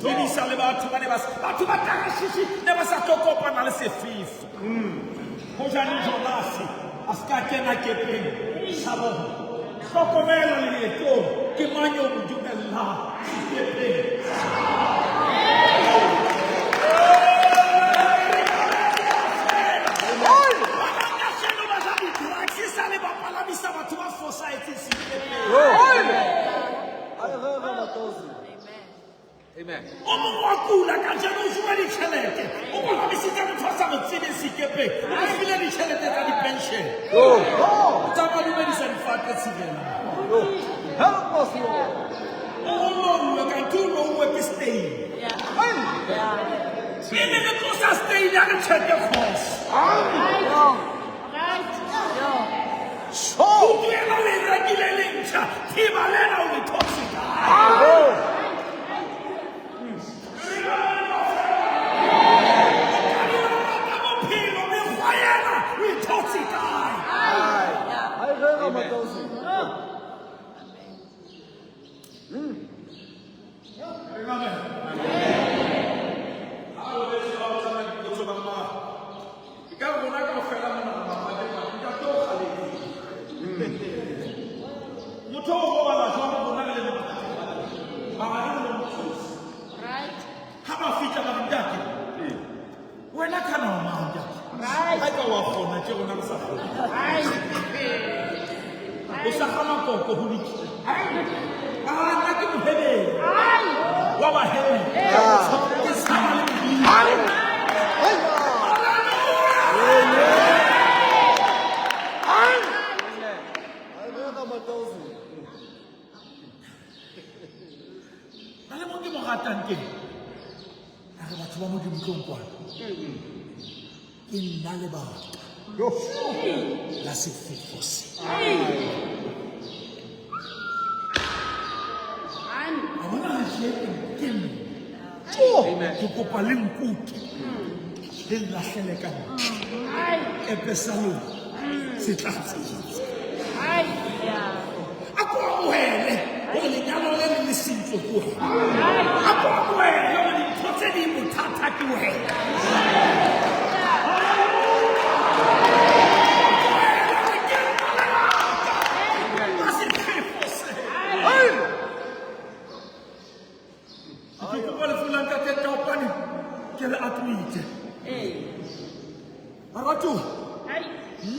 Lebisa le batho ba ne ba tagashishi ne ba sa kopana le sefifi. Ho jane Jonase a ska kena kepeng sa bona. Hlokomela leetong ke mang yo mo dumelang sekepeng. Amen. Help us, Lord.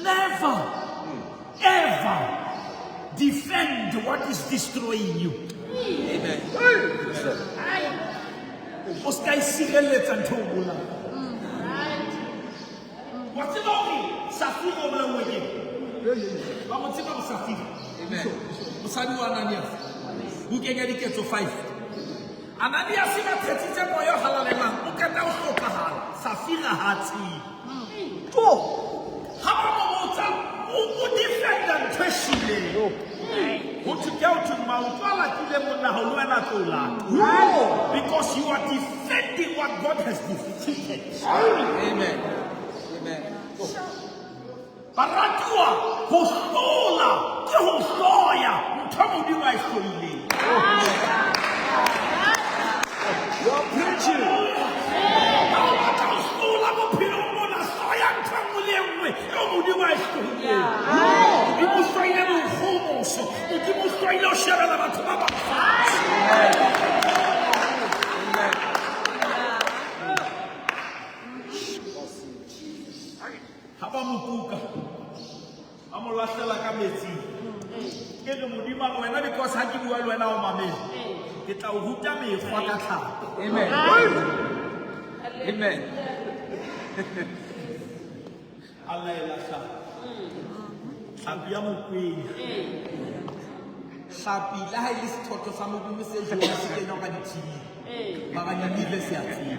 Never, ever defend what is destroying you. Amen. What's the story? Safir over the way. I'm going to tell you Safir. Amen. Musani Ananias. Who can get it to 5? Ananias is a teacher for your halal. Who can now stop a hal? Safir Hati. Oh, how about who defend and question me? Who to go to Mautala Kilemuna Holwana? Because you are defending what God has defeated. Amen. Amen. Baratua, Hostola, Hostoya, Tamudiwa Story. You're preaching. Amen. Amen. Sapi la ha ile sethoto sa modimo se jo se kena ka ditshini maganya ile se a tsena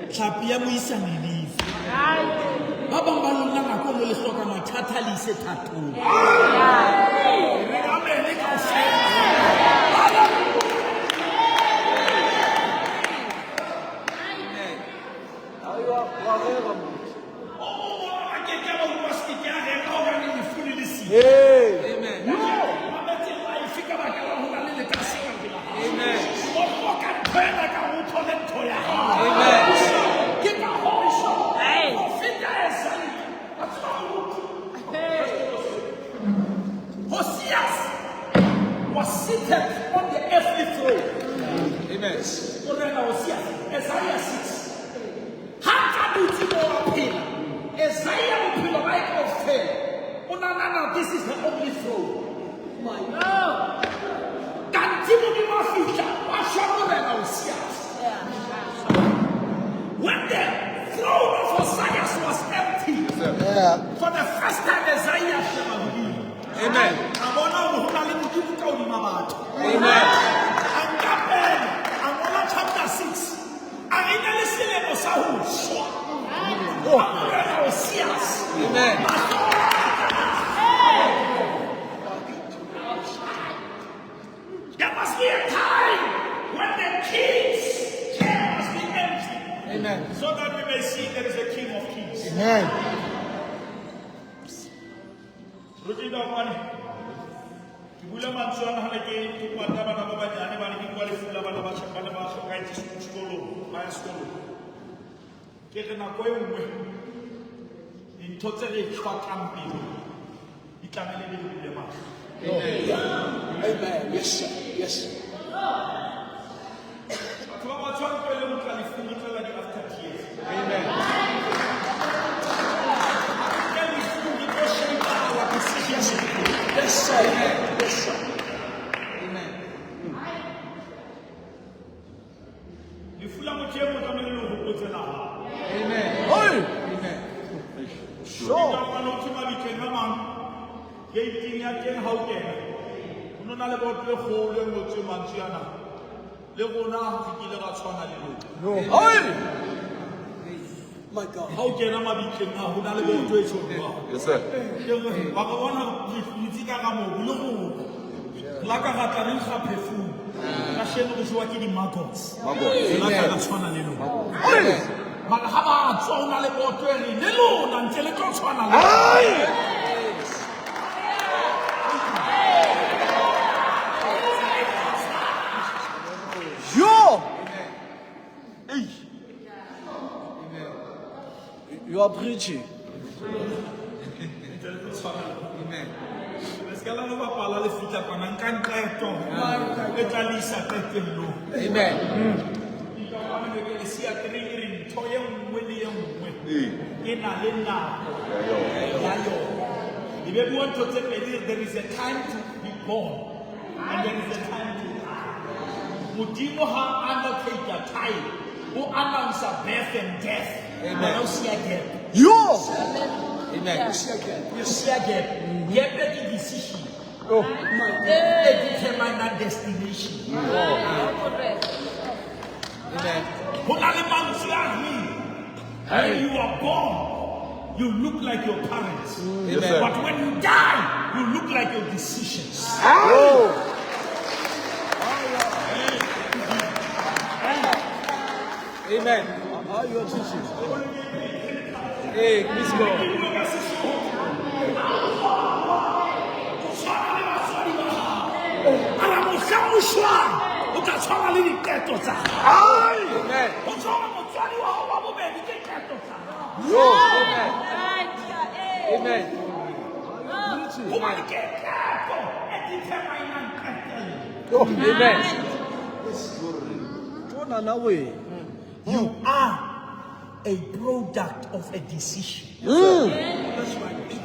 sapi ya moisane leave ba bang ba lona nako mo le hloka mathata le se thatong amen le ka se Amen. Amen. now, this is the only throne. My God. Continue my future. When the throne of Osiris was empty, for the first time, Isaiah shall be. Amen. Amen. And chapter 6. Amen. There must be a time when the king's chair must be empty. Amen. So that we may see there is a king of kings. Amen. Amen. Yes, sir. Yes, sir. Amen. Yes, sir. Yes, sir. Amen. Amen. Hey. Amen. Sure. No. Hey. My God. Yes, sir. You are preaching. Amen. Amen. There is a time to be born and there is a time to die. Mudimo ha allocate a time who announce a birth and death. Amen. You. Amen. You see again. Get ready decision. Oh. A determined destination. Amen. When you are born, you look like your parents. Amen. But when you die, you look like your decisions. Oh. Amen. How you are teaching? Hey, please go. Amen. Amen. Amen. You are a product of a decision. That's right.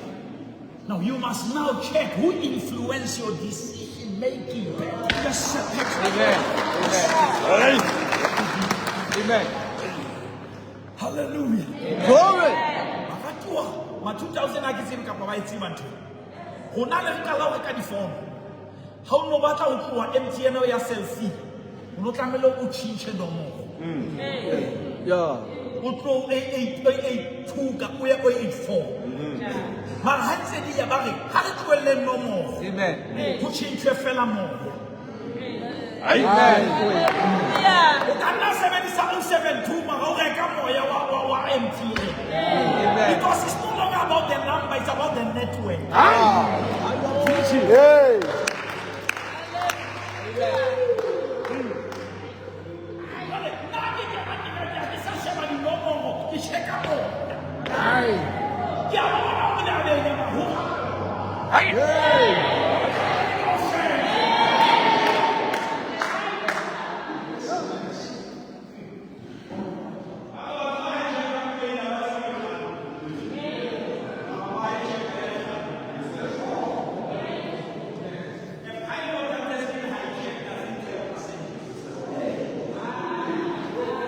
Now you must now check who influenced your decision making. Yes, sir. Amen. Amen. Hallelujah. Glory. Ma 2000 akitseng ka ba itse mantho. Hona le nkala o ka di phone. Ha o no batla o tloa MTN ya selfie. O no tlamelo o change nomoro. Yeah. O tlo 8882 ka o ya 84. Ma ha ntse di ya ba re ha re tloelle nomoro. Amen. Go change fela moya. Amen. O ka nna 7772 ma o reka moya wa MTN. Amen. Because it's no longer about the number, it's about the network. Hey.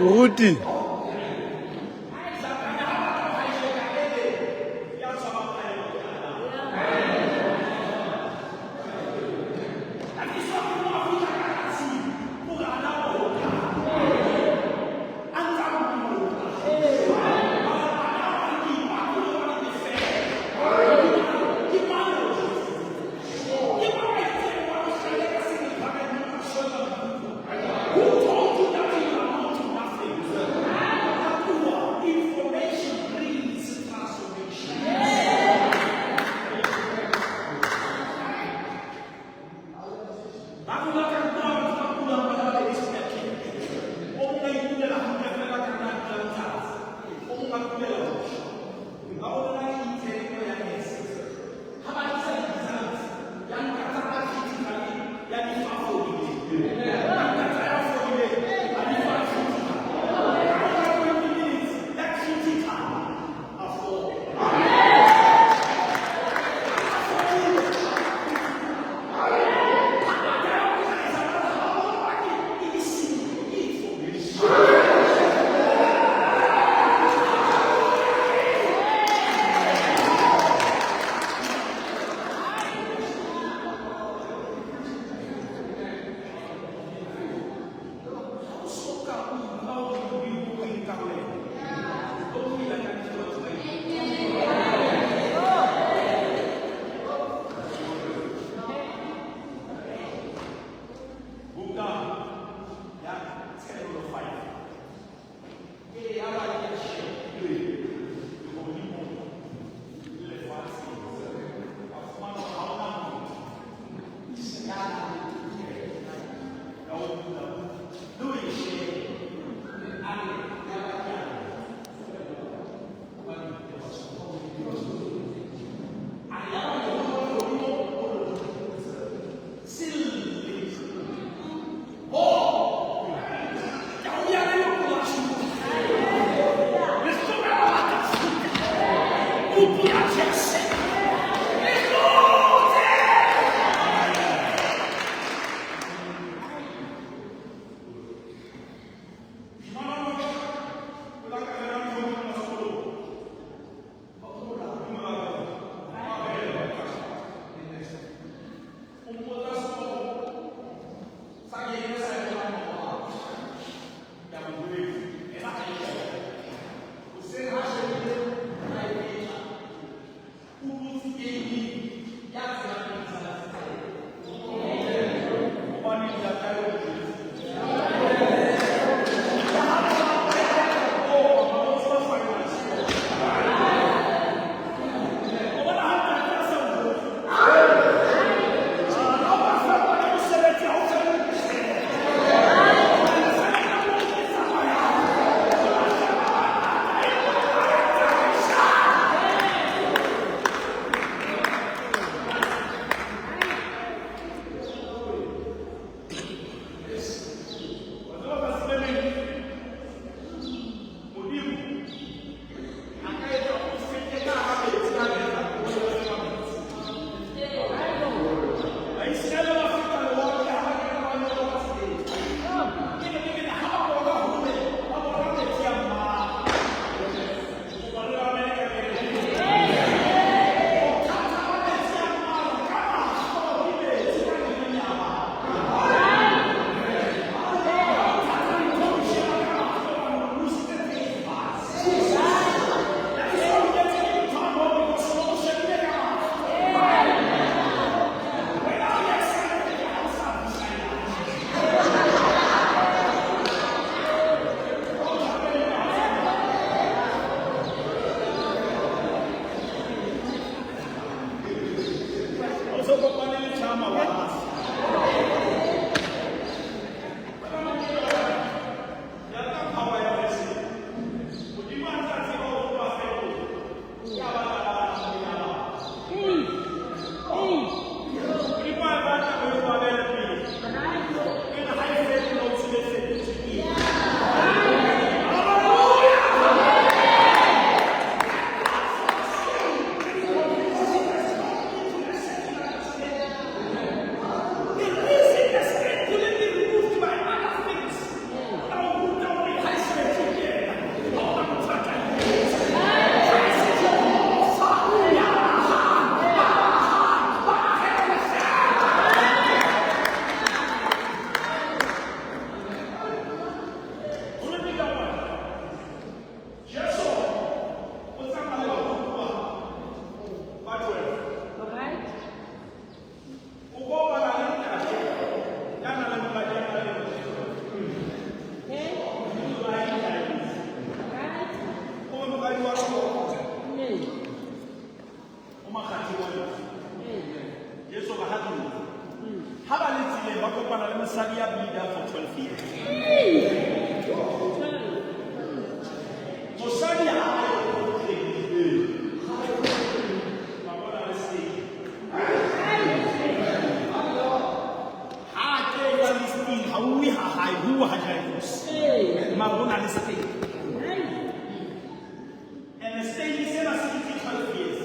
Ruti. kopana le mosadi ya bleeder for 12 years. Mosadi ha and the state is 12 years.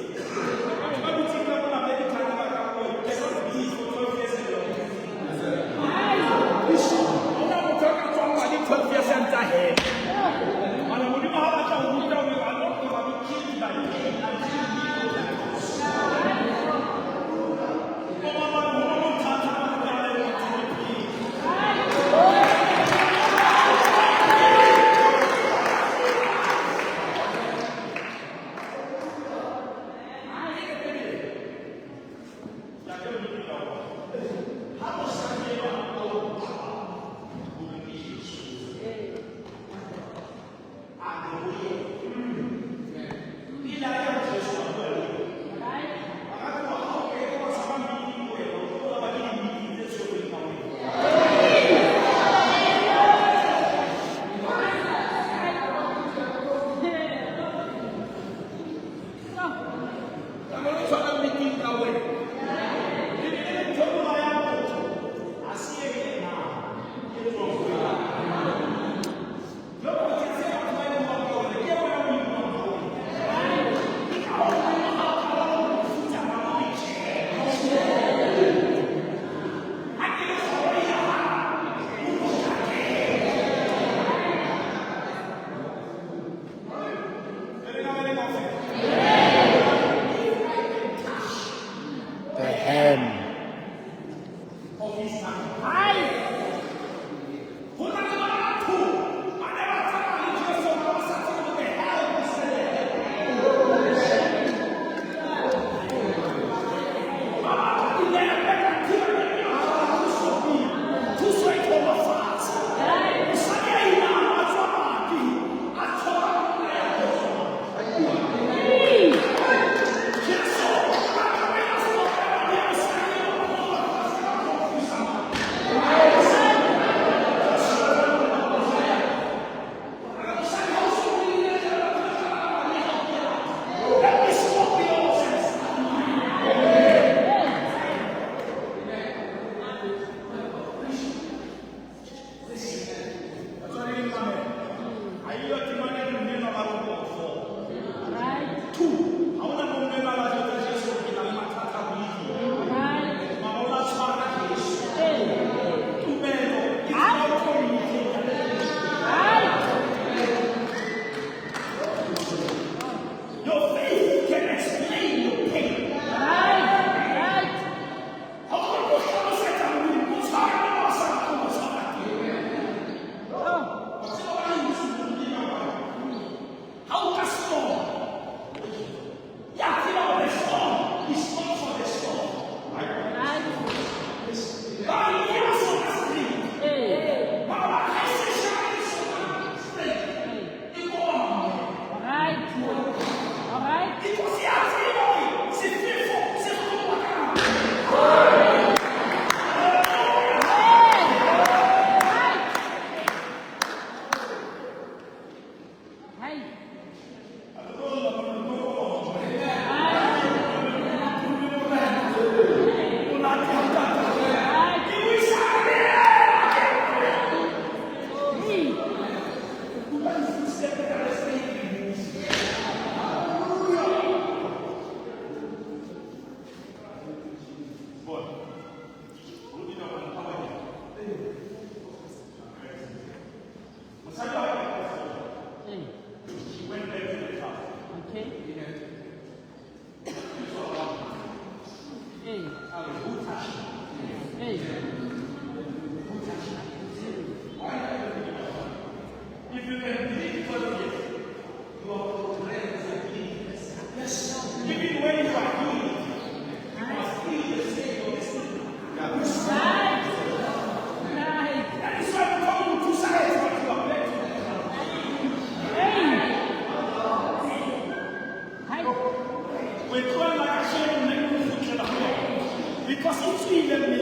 Because it's even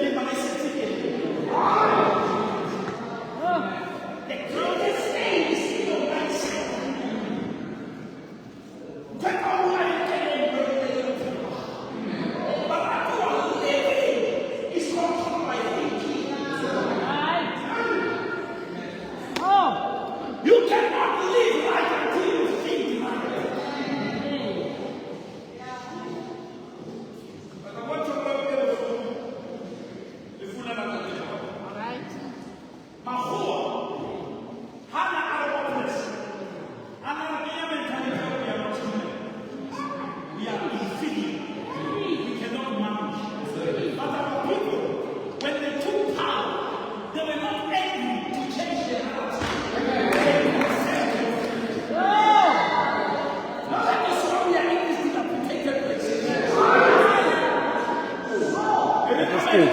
That's good.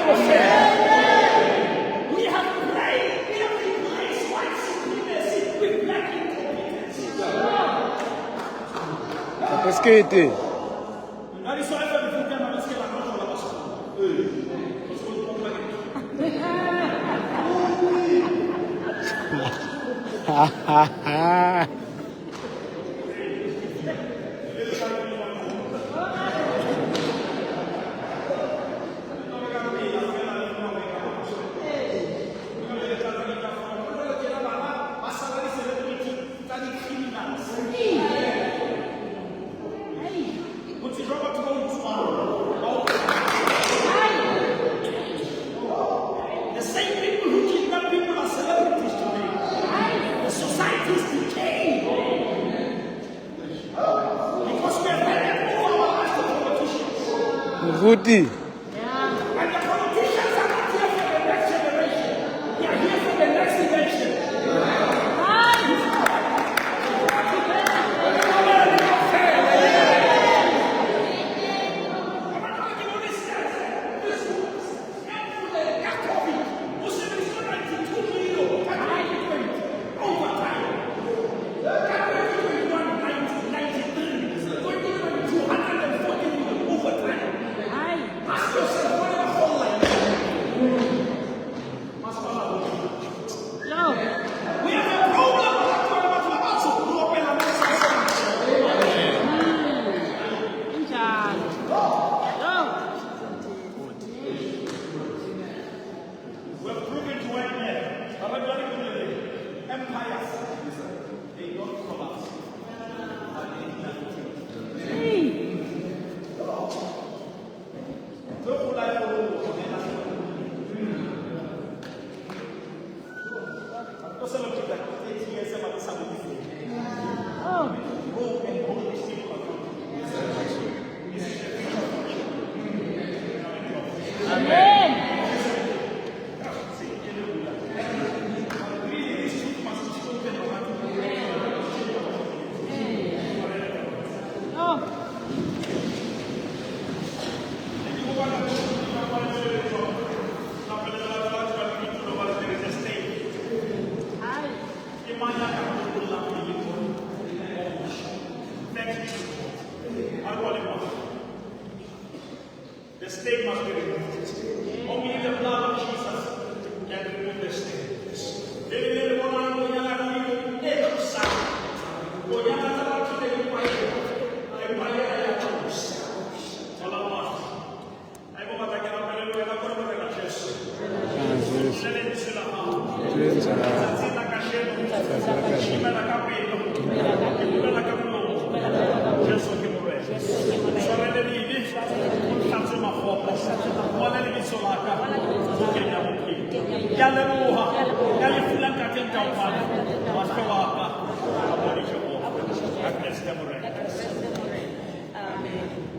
We have prayed. We have replaced white supremacy with black incompetence. That's good. That is why everything can be still a natural Ha ha ha. The same people who kidnap people are celebrities today. The society is decaying. Because we have handed over our lives to politicians. Rudy. And the politicians are not here for the next generation. They are here for the next election. We have a problem. We're proving to one end. Empires, they don't collapse. The state must be removed. Only the blood of Jesus can remove the state. Amen.